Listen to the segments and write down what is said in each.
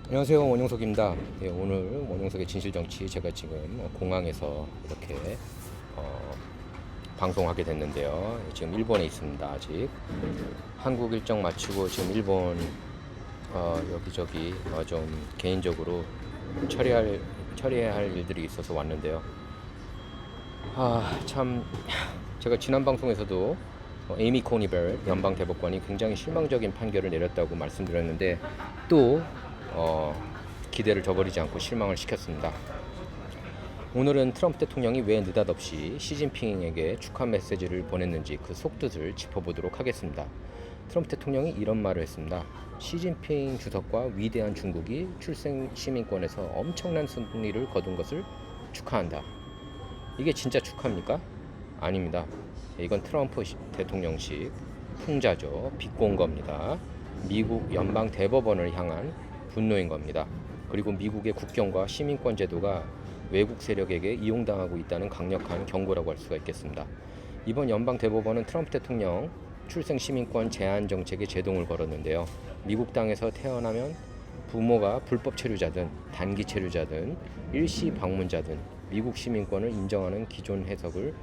안녕하세요, 원용석입니다. 예, 오늘 원용석의 진실정치, 제가 지금 공항에서 이렇게 어, 방송하게 됐는데요. 지금 일본에 있습니다. 아직 한국 일정 마치고 지금 일본 여기저기 좀 개인적으로 처리해야 할 일들이 있어서 왔는데요. 참 제가 지난 방송에서도 에이미 코니 베렛 연방 대법관이 굉장히 실망적인 판결을 내렸다고 말씀드렸는데 또 어, 기대를 저버리지 않고 실망을 시켰습니다. 오늘은 트럼프 대통령이 왜 느닷없이 시진핑에게 축하 메시지를 보냈는지 그 속뜻을 짚어보도록 하겠습니다. 트럼프 대통령이 이런 말을 했습니다. 시진핑 주석과 위대한 중국이 출생 시민권에서 엄청난 승리를 거둔 것을 축하한다. 이게 진짜 축하입니까? 아닙니다. 이건 트럼프 대통령식 풍자죠. 비꼰 겁니다. 미국 연방 대법원을 향한 분노인 겁니다. 그리고 미국의 국경과 시민권 제도가 외국 세력에게 이용당하고 있다는 강력한 경고라고 할 수가 있겠습니다. 이번 연방 대법원은 트럼프 대통령 출생 시민권 제한 정책에 제동을 걸었는데요. 미국 땅에서 태어나면 부모가 불법 체류자든 단기 체류자든 일시 방문자든 미국 시민권을 인정하는 기존 해석을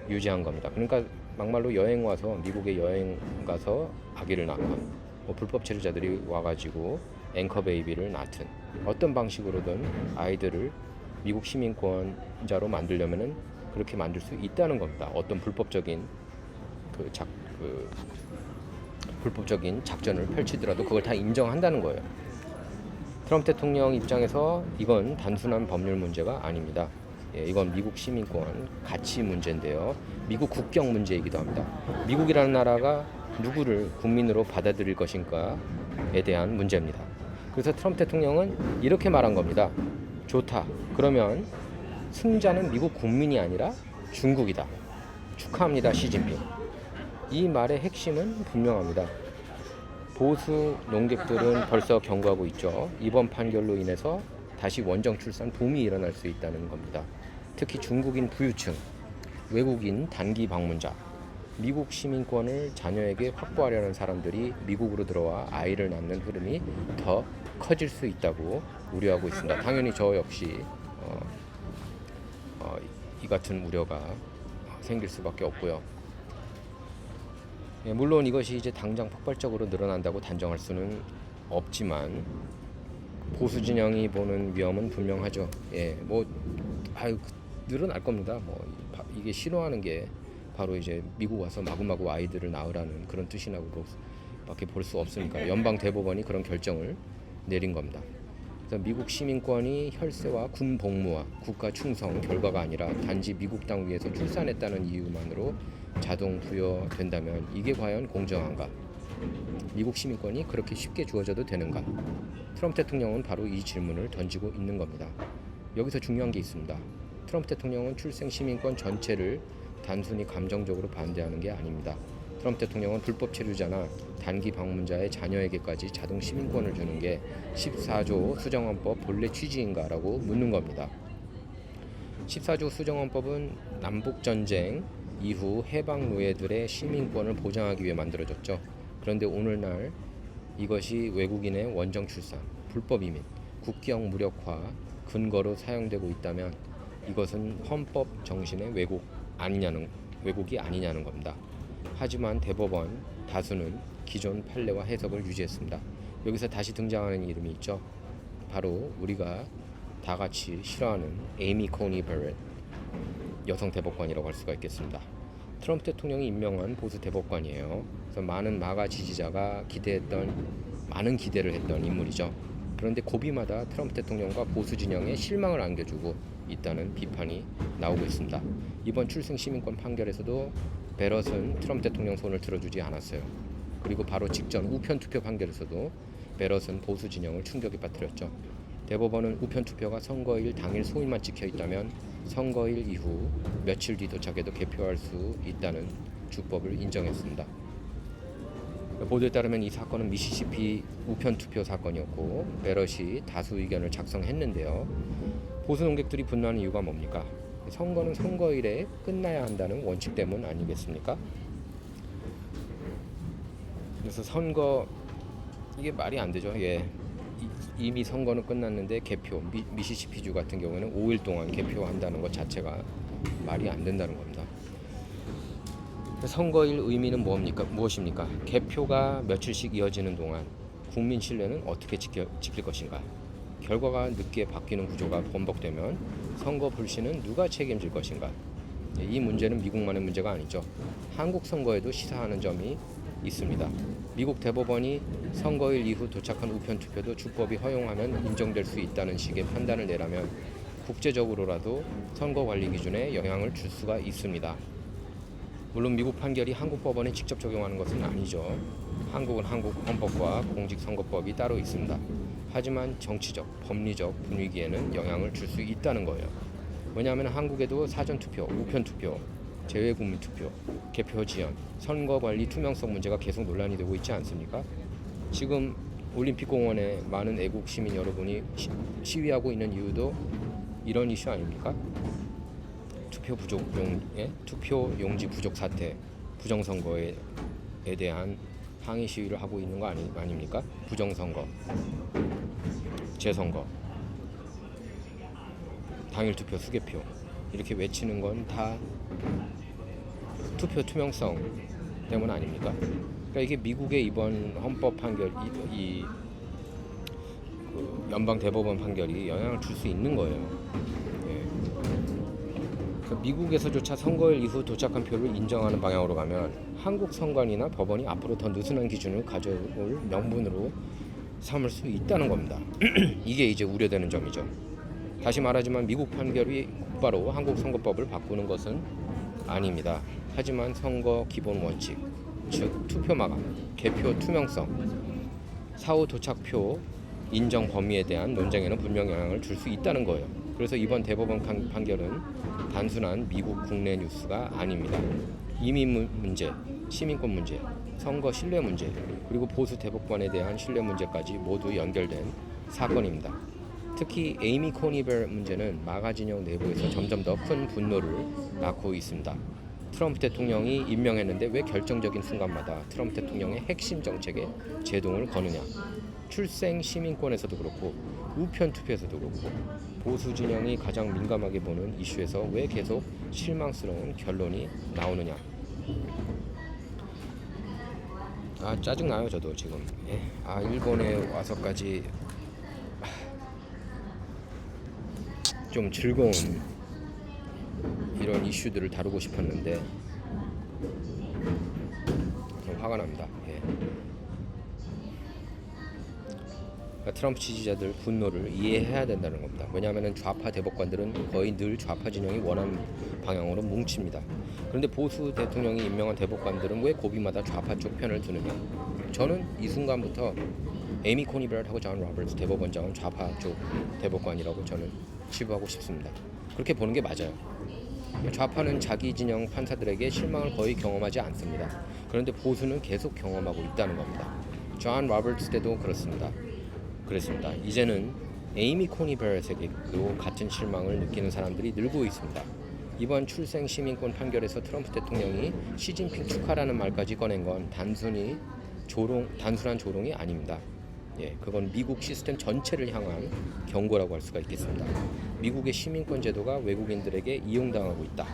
유지한 겁니다. 그러니까 막말로 여행 와서 미국에 여행 가서 아기를 낳건 불법 체류자들이 와가지고 앵커 베이비를 낳든 어떤 방식으로든 아이들을 미국 시민권자로 만들려면은 그렇게 만들 수 있다는 겁니다. 어떤 불법적인 불법적인 작전을 펼치더라도 그걸 다 인정한다는 거예요. 트럼프 대통령 입장에서 이건 단순한 법률 문제가 아닙니다. 이건 미국 시민권 가치 문제인데요. 미국 국경 문제이기도 합니다. 미국이라는 나라가 누구를 국민으로 받아들일 것인가에 대한 문제입니다. 그래서 트럼프 대통령은 이렇게 말한 겁니다. 좋다. 그러면 승자는 미국 국민이 아니라 중국이다. 축하합니다, 시진핑. 이 말의 핵심은 분명합니다. 보수 농객들은 벌써 경고하고 있죠. 이번 판결로 인해서 다시 원정 출산 붐이 일어날 수 있다는 겁니다. 특히 중국인 부유층, 외국인 단기 방문자, 미국 시민권을 자녀에게 확보하려는 사람들이 미국으로 들어와 아이를 낳는 흐름이 더 커질 수 있다고 우려하고 있습니다. 당연히 저 역시 이 같은 우려가 생길 수밖에 없고요. 물론 이것이 이제 당장 폭발적으로 늘어난다고 단정할 수는 없지만 보수 진영이 보는 위험은 분명하죠. 늘어날 겁니다. 이게 싫어하는 게 바로 이제 미국 와서 마구마구 아이들을 낳으라는 그런 뜻이라고밖에 볼 수 없으니까 연방 대법원이 그런 결정을 내린 겁니다. 그래서 미국 시민권이 혈세와 군 복무와 국가 충성 결과가 아니라 단지 미국 땅 위에서 출산했다는 이유만으로 자동 부여된다면 이게 과연 공정한가? 미국 시민권이 그렇게 쉽게 주어져도 되는가? 트럼프 대통령은 바로 이 질문을 던지고 있는 겁니다. 여기서 중요한 게 있습니다. 트럼프 대통령은 출생 시민권 전체를 단순히 감정적으로 반대하는 게 아닙니다. 트럼프 대통령은 불법 체류자나 단기 방문자의 자녀에게까지 자동 시민권을 주는 게 14조 수정헌법 본래 취지인가라고 묻는 겁니다. 14조 수정헌법은 남북전쟁 이후 해방 노예들의 시민권을 보장하기 위해 만들어졌죠. 그런데 오늘날 이것이 외국인의 원정 출산, 불법 이민, 국경 무력화 근거로 사용되고 있다면 이것은 헌법 정신의 왜곡이 아니냐는 겁니다. 하지만 대법원 다수는 기존 판례와 해석을 유지했습니다. 여기서 다시 등장하는 이름이 있죠. 바로 우리가 다 같이 싫어하는 에이미 코니 베렛 여성 대법관이라고 할 수가 있겠습니다. 트럼프 대통령이 임명한 보수 대법관이에요. 그래서 많은 마가 지지자가 많은 기대를 했던 인물이죠. 그런데 고비마다 트럼프 대통령과 보수 진영에 실망을 안겨주고 있다는 비판이 나오고 있습니다. 이번 출생 시민권 판결에서도 베럿은 트럼프 대통령 손을 들어주지 않았어요. 그리고 바로 직전 우편 투표 판결에서도 베럿은 보수 진영을 충격에 빠뜨렸죠. 대법원은 우편 투표가 선거일 당일 소일만 찍혀 있다면 선거일 이후 며칠 뒤 도착해도 개표할 수 있다는 주법을 인정했습니다. 보도에 따르면 이 사건은 미시시피 우편 투표 사건이었고 베럿이 다수 의견을 작성했는데요. 보수 농객들이 분노하는 이유가 뭡니까? 선거는 선거일에 끝나야 한다는 원칙 때문 아니겠습니까? 그래서 선거 이게 말이 안 되죠. 이미 선거는 끝났는데 개표, 미시시피주 같은 경우에는 5일 동안 개표한다는 것 자체가 말이 안 된다는 겁니다. 선거일 의미는 무엇입니까? 개표가 며칠씩 이어지는 동안 국민 신뢰는 어떻게 지킬 것인가? 결과가 늦게 바뀌는 구조가 번복되면 선거 불신은 누가 책임질 것인가? 이 문제는 미국만의 문제가 아니죠. 한국 선거에도 시사하는 점이 있습니다. 미국 대법원이 선거일 이후 도착한 우편 투표도 주법이 허용하면 인정될 수 있다는 식의 판단을 내라면 국제적으로라도 선거 관리 기준에 영향을 줄 수가 있습니다. 물론 미국 판결이 한국 법원에 직접 적용하는 것은 아니죠. 한국은 한국 헌법과 공직선거법이 따로 있습니다. 하지만 정치적, 법리적 분위기에는 영향을 줄 수 있다는 거예요. 왜냐하면 한국에도 사전투표, 우편투표, 재외국민투표, 개표 지연, 선거관리 투명성 문제가 계속 논란이 되고 있지 않습니까? 지금 올림픽공원에 많은 애국 시민 여러분이 시위하고 있는 이유도 이런 이슈 아닙니까? 투표 용지 부족 사태, 부정선거에 대한 항의 시위를 하고 있는 거 아닙니까? 부정선거, 재선거, 당일 투표 수개표 이렇게 외치는 건 다 투표 투명성 때문 아닙니까? 그러니까 이게 미국의 이번 헌법 판결, 연방 대법원 판결이 영향을 줄 수 있는 거예요. 그러니까 미국에서조차 선거일 이후 도착한 표를 인정하는 방향으로 가면 한국 선관위나 법원이 앞으로 더 느슨한 기준을 가져올 명분으로 삼을 수 있다는 겁니다. 이게 이제 우려되는 점이죠. 다시 말하지만 미국 판결이 곧바로 한국 선거법을 바꾸는 것은 아닙니다. 하지만 선거 기본 원칙, 즉 투표 마감, 개표 투명성, 사후 도착표 인정 범위에 대한 논쟁에는 분명 영향을 줄 수 있다는 거예요. 그래서 이번 대법원 판결은 단순한 미국 국내 뉴스가 아닙니다. 이민 문제, 시민권 문제, 선거 신뢰 문제, 그리고 보수 대법관에 대한 신뢰 문제까지 모두 연결된 사건입니다. 특히 에이미 코니 벨 문제는 마가 진영 내부에서 점점 더 큰 분노를 낳고 있습니다. 트럼프 대통령이 임명했는데 왜 결정적인 순간마다 트럼프 대통령의 핵심 정책에 제동을 거느냐. 출생 시민권에서도 그렇고 우편 투표에서도 그렇고 보수 진영이 가장 민감하게 보는 이슈에서 왜 계속 실망스러운 결론이 나오느냐. 짜증나요 저도 지금. 일본에 와서까지 좀 즐거운 이런 이슈들을 다루고 싶었는데 좀 화가 납니다. 트럼프 지지자들 분노를 이해해야 된다는 겁니다. 왜냐하면 좌파 대법관들은 거의 늘 좌파 진영이 원하는 방향으로 뭉칩니다. 그런데 보수 대통령이 임명한 대법관들은 왜 고비마다 좌파 쪽 편을 드느냐. 저는 이 순간부터 에이미 코니 벨하고 존 로버츠 대법원장은 좌파 쪽 대법관이라고 저는 치부하고 싶습니다. 그렇게 보는 게 맞아요. 좌파는 자기 진영 판사들에게 실망을 거의 경험하지 않습니다. 그런데 보수는 계속 경험하고 있다는 겁니다. 존 로버츠 때도 그랬습니다. 이제는 에이미 코니 벨에게도 같은 실망을 느끼는 사람들이 늘고 있습니다. 이번 출생 시민권 판결에서 트럼프 대통령이 시진핑 축하라는 말까지 꺼낸 건 단순한 조롱이 아닙니다. 그건 미국 시스템 전체를 향한 경고라고 할 수가 있겠습니다. 미국의 시민권 제도가 외국인들에게 이용당하고 있다.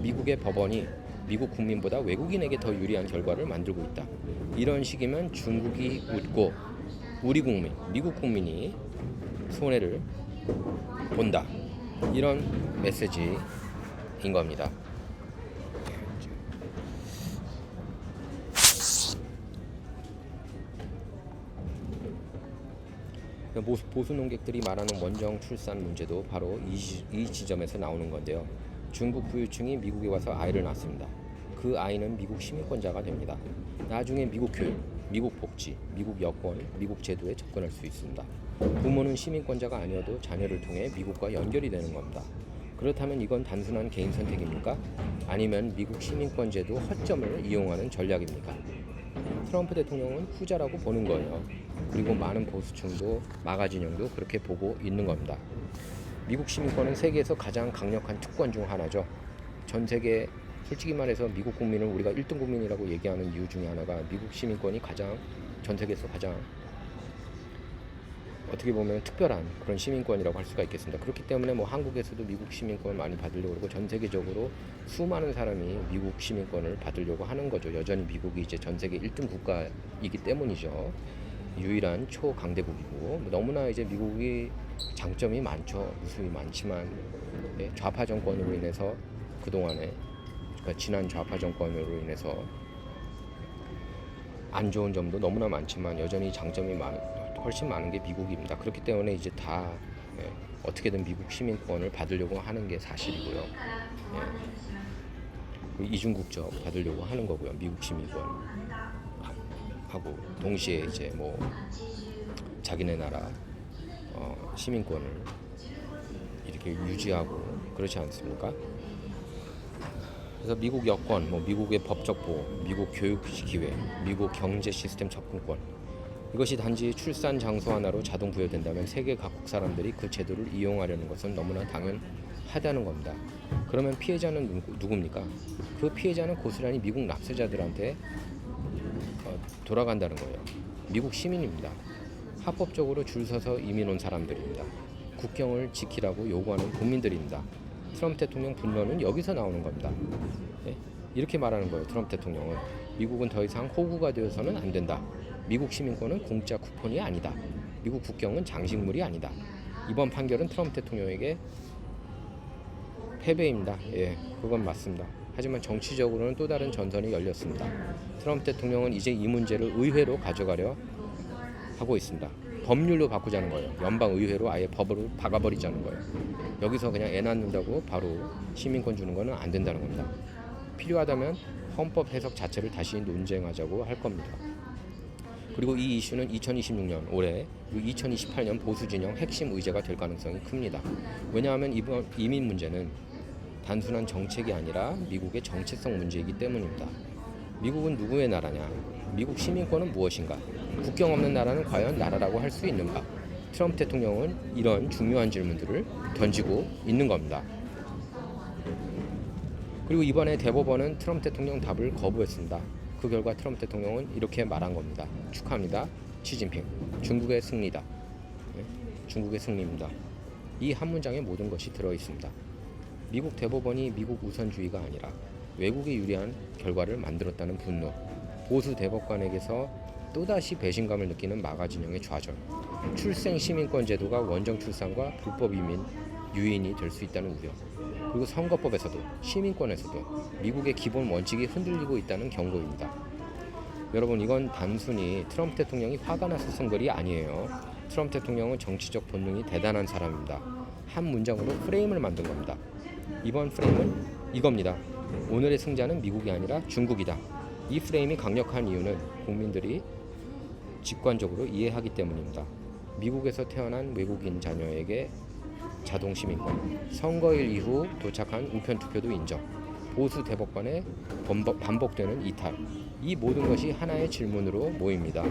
미국의 법원이 미국 국민보다 외국인에게 더 유리한 결과를 만들고 있다. 이런 식이면 중국이 웃고 우리 국민, 미국 국민이 손해를 본다. 이런 메시지인 겁니다. 보수 농객들이 말하는 원정 출산 문제도 바로 이 지점에서 나오는 건데요. 중국 부유층이 미국에 와서 아이를 낳습니다. 그 아이는 미국 시민권자가 됩니다. 나중에 미국 교육, 미국 복지, 미국 여권, 미국 제도에 접근할 수 있습니다. 부모는 시민권자가 아니어도 자녀를 통해 미국과 연결이 되는 겁니다. 그렇다면 이건 단순한 개인 선택입니까? 아니면 미국 시민권 제도 허점을 이용하는 전략입니까? 트럼프 대통령은 후자라고 보는 거예요. 그리고 많은 보수층도 마가 진영도 그렇게 보고 있는 겁니다. 미국 시민권은 세계에서 가장 강력한 특권 중 하나죠. 전 세계 솔직히 말해서 미국 국민을 우리가 1등 국민이라고 얘기하는 이유 중에 하나가 미국 시민권이 전 세계에서 가장 어떻게 보면 특별한 그런 시민권이라고 할 수가 있겠습니다. 그렇기 때문에 뭐 한국에서도 미국 시민권을 많이 받으려고 그러고 전 세계적으로 수많은 사람이 미국 시민권을 받으려고 하는 거죠. 여전히 미국이 이제 전 세계 1등 국가이기 때문이죠. 유일한 초강대국이고 너무나 이제 미국이 장점이 많죠. 무수히 많지만 좌파 정권으로 인해서 그동안에 그러니까 지난 좌파 정권으로 인해서 안 좋은 점도 너무나 많지만 여전히 장점이 훨씬 많은 게 미국입니다. 그렇기 때문에 이제 다 어떻게든 미국 시민권을 받으려고 하는 게 사실이고요. 이중국적 받으려고 하는 거고요. 미국 시민권 하고 동시에 이제 뭐 자기네 나라 시민권을 이렇게 유지하고 그렇지 않습니까? 그래서 미국 여권, 뭐 미국의 법적 보호, 미국 교육 기회, 미국 경제 시스템 접근권 이것이 단지 출산 장소 하나로 자동 부여된다면 세계 각국 사람들이 그 제도를 이용하려는 것은 너무나 당연하다는 겁니다. 그러면 피해자는 누굽니까? 그 피해자는 고스란히 미국 납세자들한테 돌아간다는 거예요. 미국 시민입니다. 합법적으로 줄 서서 이민 온 사람들입니다. 국경을 지키라고 요구하는 국민들입니다. 트럼프 대통령 분노는 여기서 나오는 겁니다. 이렇게 말하는 거예요. 트럼프 대통령은 미국은 더 이상 호구가 되어서는 안 된다. 미국 시민권은 공짜 쿠폰이 아니다. 미국 국경은 장식물이 아니다. 이번 판결은 트럼프 대통령에게 패배입니다. 그건 맞습니다. 하지만 정치적으로는 또 다른 전선이 열렸습니다. 트럼프 대통령은 이제 이 문제를 의회로 가져가려 하고 있습니다. 법률로 바꾸자는 거예요. 연방의회로 아예 법으로 박아버리자는 거예요. 여기서 그냥 애 낳는다고 바로 시민권 주는 거는 안 된다는 겁니다. 필요하다면 헌법 해석 자체를 다시 논쟁하자고 할 겁니다. 그리고 이 이슈는 2026년 올해 2028년 보수 진영 핵심 의제가 될 가능성이 큽니다. 왜냐하면 이번 이민 문제는 단순한 정책이 아니라 미국의 정체성 문제이기 때문입니다. 미국은 누구의 나라냐? 미국 시민권은 무엇인가? 국경 없는 나라는 과연 나라라고 할 수 있는가? 트럼프 대통령은 이런 중요한 질문들을 던지고 있는 겁니다. 그리고 이번에 대법원은 트럼프 대통령 답을 거부했습니다. 그 결과 트럼프 대통령은 이렇게 말한 겁니다. 축하합니다. 시진핑. 중국의 승리다. 중국의 승리입니다. 이 한 문장에 모든 것이 들어있습니다. 미국 대법원이 미국 우선주의가 아니라 외국에 유리한 결과를 만들었다는 분노, 보수 대법관에게서 또다시 배신감을 느끼는 마가 진영의 좌절, 출생 시민권 제도가 원정 출산과 불법 이민 유인이 될 수 있다는 우려, 그리고 선거법에서도 시민권에서도 미국의 기본 원칙이 흔들리고 있다는 경고입니다. 여러분, 이건 단순히 트럼프 대통령이 화가 나서 쓴 글이 아니에요. 트럼프 대통령은 정치적 본능이 대단한 사람입니다. 한 문장으로 프레임을 만든 겁니다. 이번 프레임은 이겁니다. 오늘의 승자는 미국이 아니라 중국이다. 이 프레임이 강력한 이유는 국민들이 직관적으로 이해하기 때문입니다. 미국에서 태어난 외국인 자녀에게 자동 시민권, 선거일 이후 도착한 우편 투표도 인정, 보수 대법관의 반복되는 이탈, 이 모든 것이 하나의 질문으로 모입니다.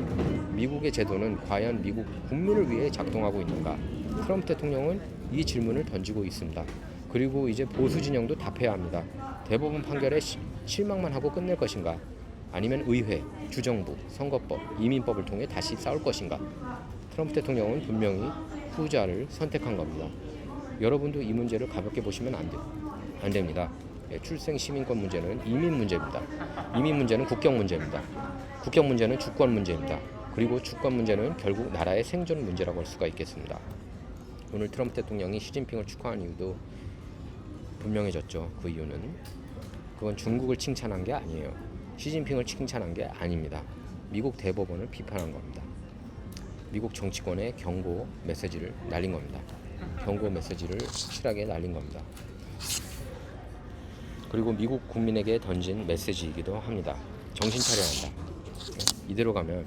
미국의 제도는 과연 미국 국민을 위해 작동하고 있는가? 트럼프 대통령은 이 질문을 던지고 있습니다. 그리고 이제 보수 진영도 답해야 합니다. 대법원 판결에 실망만 하고 끝낼 것인가? 아니면 의회, 주정부, 선거법, 이민법을 통해 다시 싸울 것인가? 트럼프 대통령은 분명히 후자를 선택한 겁니다. 여러분도 이 문제를 가볍게 보시면 안 됩니다. 출생 시민권 문제는 이민 문제입니다. 이민 문제는 국경 문제입니다. 국경 문제는 주권 문제입니다. 그리고 주권 문제는 결국 나라의 생존 문제라고 할 수가 있겠습니다. 오늘 트럼프 대통령이 시진핑을 축하한 이유도 분명해졌죠. 그 이유는 그건 중국을 칭찬한 게 아니에요. 시진핑을 칭찬한 게 아닙니다. 미국 대법원을 비판한 겁니다. 미국 정치권에 경고 메시지를 날린 겁니다. 경고 메시지를 확실하게 날린 겁니다. 그리고 미국 국민에게 던진 메시지이기도 합니다. 정신 차려야 한다. 이대로 가면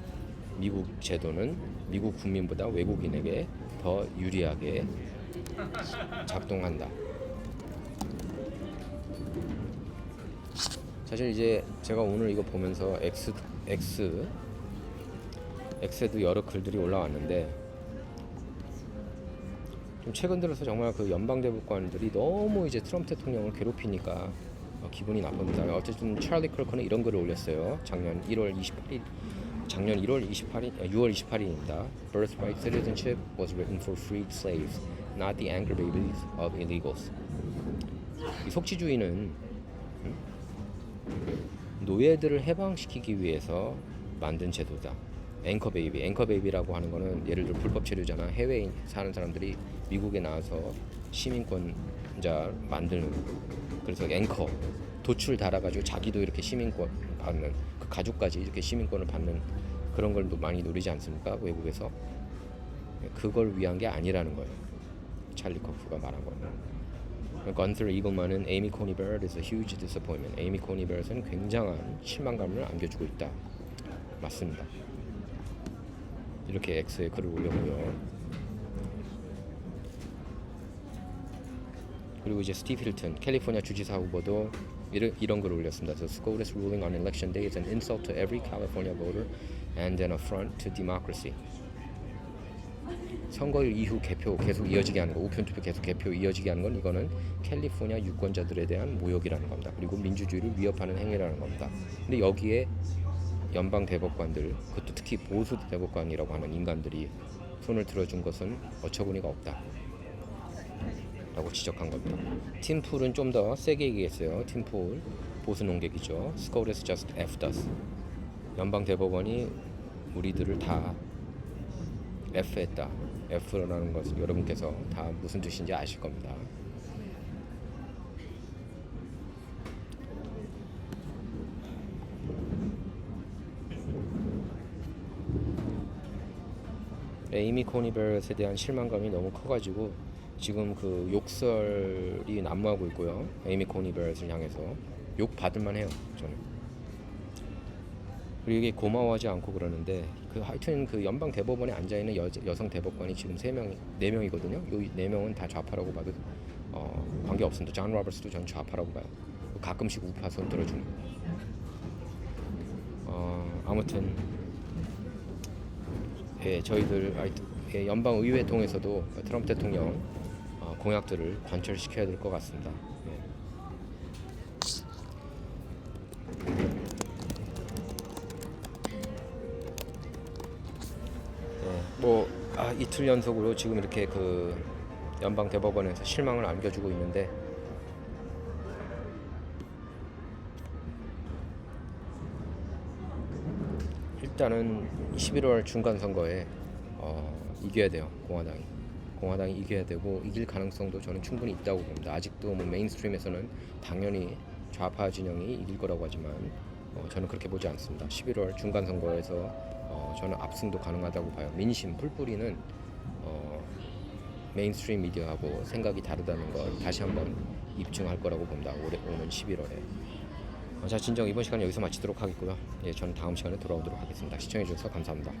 미국 제도는 미국 국민보다 외국인에게 더 유리하게 작동한다. 사실 이제 제가 오늘 이거 보면서 X에도 여러 글들이 올라왔는데 좀 최근 들어서 정말 그 연방 대법관들이 너무 이제 트럼프 대통령을 괴롭히니까 기분이 나쁩니다. 어쨌든 찰리 클러크는 이런 글을 올렸어요. 작년 1월 28일 작년 6월 28일입니다. Birthright citizenship was written for freed slaves, not the anchor babies of illegals. 이 속지주의는 노예들을 해방시키기 위해서 만든 제도다. 앵커 베이비라고 하는 거는 예를 들어 불법 체류자나 해외에 사는 사람들이 미국에 나와서 시민권자 만드는, 그래서 앵커 도출 달아가지고 자기도 이렇게 시민권 받는, 그 가족까지 이렇게 시민권을 받는 그런 걸 많이 노리지 않습니까? 외국에서. 그걸 위한 게 아니라는 거예요. 찰리 커프가 말한 거는. 건슬 이글만은 에이미 코니 베럿 is a huge disappointment. 에이미 코니 베럿은 굉장한 실망감을 안겨주고 있다. 맞습니다. 이렇게 X에 글을 올렸고요. 그리고 이제 스티브 힐튼 캘리포니아 주지사 후보도 이런 글을 올렸습니다. The SCOTUS ruling on election day is an insult to every California voter and an affront to democracy. 선거일 이후 개표 계속 이어지게 하는 거, 우편 투표 계속 개표 이어지게 하는 건 이거는 캘리포니아 유권자들에 대한 모욕이라는 겁니다. 그리고 민주주의를 위협하는 행위라는 겁니다. 근데 여기에 연방 대법관들, 그것도 특히 보수 대법관이라고 하는 인간들이 손을 들어준 것은 어처구니가 없다 라고 지적한 겁니다. 팀 풀은 좀 더 세게 얘기했어요. 팀 풀 보수 농객이죠. SCOTUS just effed us. 연방 대법원이 우리들을 다 F했다. F라는 것은 여러분께서 다 무슨 뜻인지 아실 겁니다. 에이미 코니 베럿에 대한 실망감이 너무 커가지고 지금 그 욕설이 난무하고 있고요. 에이미 코니 베럿을 향해서 욕 받을만 해요, 저는. 그리고 이게 고마워하지 않고 그러는데 하여튼 그 연방 대법원에 앉아 있는 여성 대법관이 지금 4명이거든요. 요 4명은 다 좌파라고 봐도 관계 없습니다. 존 로버츠도 전 좌파라고 봐요. 가끔씩 우파 손 들어주는. 아무튼 저희들 연방 의회 통해서도 트럼프 대통령 공약들을 관철시켜야 될 것 같습니다. 이틀 연속으로 지금 이렇게 그 연방 대법원에서 실망을 안겨주고 있는데 일단은 11월 중간 선거에 이겨야 돼요. 공화당이 이겨야 되고 이길 가능성도 저는 충분히 있다고 봅니다. 아직도 뭐 메인스트림에서는 당연히 좌파 진영이 이길 거라고 하지만 저는 그렇게 보지 않습니다. 11월 중간 선거에서 저는 압승도 가능하다고 봐요. 민심 풀뿌리는 메인스트림 미디어하고 생각이 다르다는 걸 다시 한번 입증할 거라고 봅니다. 오는 11월에. 자, 진정 이번 시간 여기서 마치도록 하겠고요. 저는 다음 시간에 돌아오도록 하겠습니다. 시청해 주셔서 감사합니다.